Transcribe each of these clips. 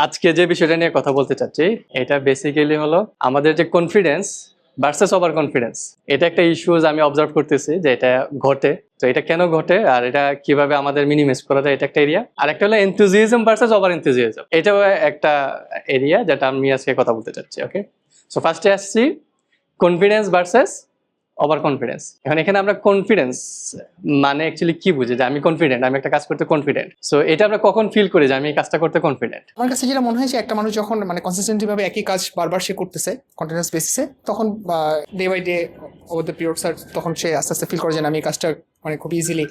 আজকে যে বিষয়টা নিয়ে কথা বলতে চাচ্ছি এটা বেসিক্যালি হলো আমাদের যে কনফিডেন্স ভার্সেস ওভার কনফিডেন্স। এটা একটা ইস্যুজ আমি অবজার্ভ করতেছি যে এটা ঘটে। তো এটা কেন ঘটে আর এটা কিভাবে আমাদের মিনিমাইজ করা যায়, এটা একটা এরিয়া। আর একটা হলো এনথুজিয়াজম ভার্সেস ওভার এনথুজিয়াজম, এটাও একটা এরিয়া যেটা আমি আজকে কথা বলতে চাচ্ছি। ওকে, সো ফার্স্টে আসছি কনফিডেন্স ভার্সেস ওভার কনফিডেন্স। এখন এখানে আমরা কনফিডেন্স মানে অ্যাকচুয়ালি কি বুঝি, যে আমি কনফিডেন্ট, আমি একটা কাজ করতে কনফিডেন্ট। সো এটা আমরা কখন ফিল করি যে আমি এই কাজটা করতে কনফিডেন্ট? আমার কাছে যেটা মনে হয় যে একটা মানুষ যখন মানে কনসিস্টেন্টলি ভাবে একই কাজ বারবার সে করতেছে কন্টিনিউয়াস বেসিসে, তখন day by day over the periods আর তখন সে আস্তে আস্তে ফিল করে যে না, আমি এই কাজটা মানে খুব ইজিলি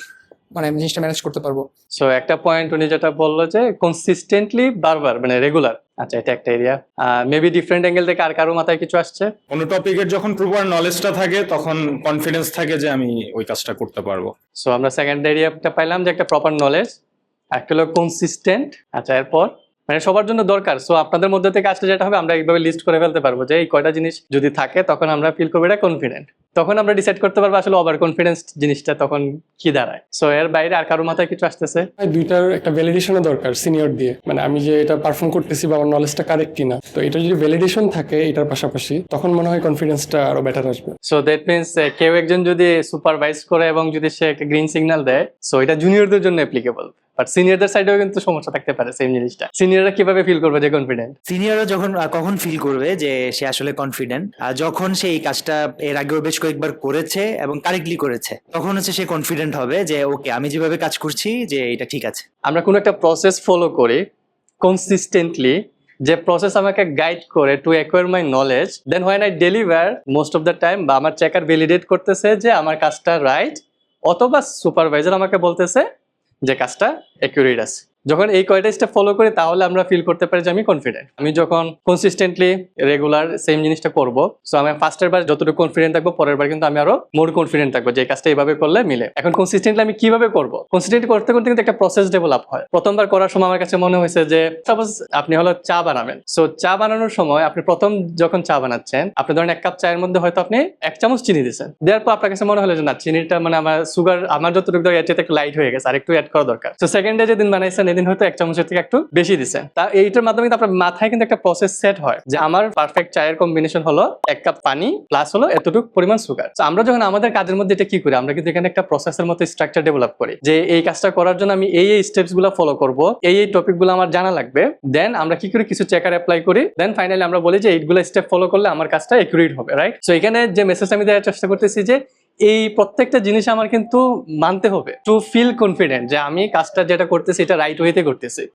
মানে জিনিসটা ম্যানেজ করতে পারবো। সো একটা পয়েন্ট উনি যেটা বললো যে কনসিস্টেন্টলি বারবার মানে রেগুলার, আচ্ছা এটা একটা এরিয়া। মেবি ডিফারেন্ট অ্যাঙ্গেল থেকে আর কারো মাথায় কিছু আসছে? কোনো টপিকের যখন প্রপার নলেজটা থাকে তখন কনফিডেন্স থাকে যে আমি ওই কাজটা করতে পারবো। সো আমরা সেকেন্ড এরিয়াটা পাইলাম যে একটা প্রপার নলেজ, একটা হলো কনসিস্টেন্ট। আচ্ছা এরপর মানে সবার জন্য দরকার। সো আপনাদের মধ্যে থেকে আসলে যেটা হবে আমরা এইভাবে লিস্ট করে ফেলতে পারবো যে এই কয়টা জিনিস যদি থাকে তখন আমরা ফিল করবো এটা কনফিডেন্ট। তখন আমরা ডিসাইড করতে পারবো আসলে ওভার কনফিডেন্স জিনিসটা তখন কি দাঁড়ায়। সো এর বাইরে আর কারো মাথায় কিছু আসতেছে? দুইটার একটা ভ্যালিডেশনের দরকার সিনিয়র দিয়ে, মানে আমি যে এটা পারফর্ম করতেছি বা আমার নলেজটা কারেক্ট কিনা। তো এটা যদি ভ্যালিডেশন থাকে এটার পাশাপাশি, তখন মনে হয় কনফিডেন্সটা আরো বেটার আসবে। সো দ্যাট মিনস কেউ একজন যদি সুপারভাইজ করে এবং যদি সে একটা গ্রিন সিগন্যাল দেয়, সো এটা জুনিয়রদের জন্য অ্যাপ্লিকেবল, বাট সিনিয়রদের সাইডেও কিন্তু সমস্যা থাকতে পারে সেম জিনিসটা। সিনিয়ররা কিভাবে ফিল করবে যে কনফিডেন্ট? সিনিয়ররা কখন ফিল করবে যে সে আসলে কনফিডেন্ট, আর যখন সে এই কাজটা এর আগেও বেশ কয়েকবার করেছে এবং কারেক্টলি করেছে, তখন হচ্ছে সে কনফিডেন্ট হবে যে ওকে আমি যেভাবে কাজ করছি যে এটা ঠিক আছে। আমরা কোনো একটা প্রসেস ফলো করি কনসিস্টেন্টলি, যে প্রসেস আমাকে গাইড করে to acquire my knowledge, then when I deliver most of the time বা আমার চেকার ভ্যালিডেট করতেছে যে আমার কাজটা রাইট, অথবা সুপারভাইজার আমাকে বলতেছে যে কাজটা অ্যাকুরেট আছে। যখন এই কয়টা স্টেপ ফলো করি তাহলে আমরা ফিল করতে পারি যে আমি কনফিডেন্ট। আমি যখন কনসিস্টেন্টলি রেগুলার সেম জিনিসটা করবো, সো আমি ফার্স্টের বার যতটুকু কনফিডেন্ট থাকবো, পরের বার কিন্তু আমি আরো মোর কনফিডেন্ট থাকবো যে এই কাজটা এইভাবে করলে মিলে। এখন কনসিস্টেন্টলি আমি কিভাবে করবো? কনসিস্টেন্ট করতে করতে কিন্তু একটা প্রসেস ডেভেলপ হয়। প্রথমবার করার সময় আমার কাছে মনে হয়েছে যে সাপোজ আপনি হলো চা বানাবেন। সো চা বানানোর সময় আপনি প্রথম যখন চা বানাচ্ছেন, আপনি ধরেন 1 কাপ চায়ের মধ্যে হয়তো আপনি 1 চামচ চিনি দিচ্ছেন, দেওয়ার পর আপনার কাছে মনে হলো যে না, চিনিটা মানে আমার সুগার আমার যতটুকু দরকার এর চাইতে একটু লাইট হয়ে গেছে, আর একটু অ্যাড করা দরকার। তো সেকেন্ড ডে যেদিন বানাইছেন এদিন হয়তো 1 চামচের থেকে একটু বেশি দিচ্ছেন। তা এইটার মাধ্যমে কিন্তু আপনার মাথায় কিন্তু একটা প্রসেস সেট হয় যে আমার পারফেক্ট চায়ের কম্বিনেশন হলো 1 কাপ পানি প্লাস হলো এতটুকু পরিমাণ সুগার। তো আমরা যখন আমাদের কাজের মধ্যে এটা কি করি, আমরা কিন্তু এখানে একটা প্রসেসের মতো স্ট্রাকচার ডেভেলপ করি যে এই কাজটা করার জন্য আমি এই স্টেপস গুলো ফলো করবো, এই টপিক গুলো আমার জানা লাগবে। দেন আমরা কি করি, কিছু চেকার অ্যাপ্লাই করি, দেন ফাইনালি আমরা বলি যে এইগুলো স্টেপ ফলো করলে আমার কাজটা একুরেট হবে, রাইট? সো এখানে যে মেসেজ আমি দেওয়ার চেষ্টা করতেছি যে এই প্রত্যেকটা জিনিস আমার কিন্তু মানতে হবে টু ফিল কনফিডেন্ট যে আমি কাজটা যেটা করতেছি এটা রাইট ওয়েতে করতেছি।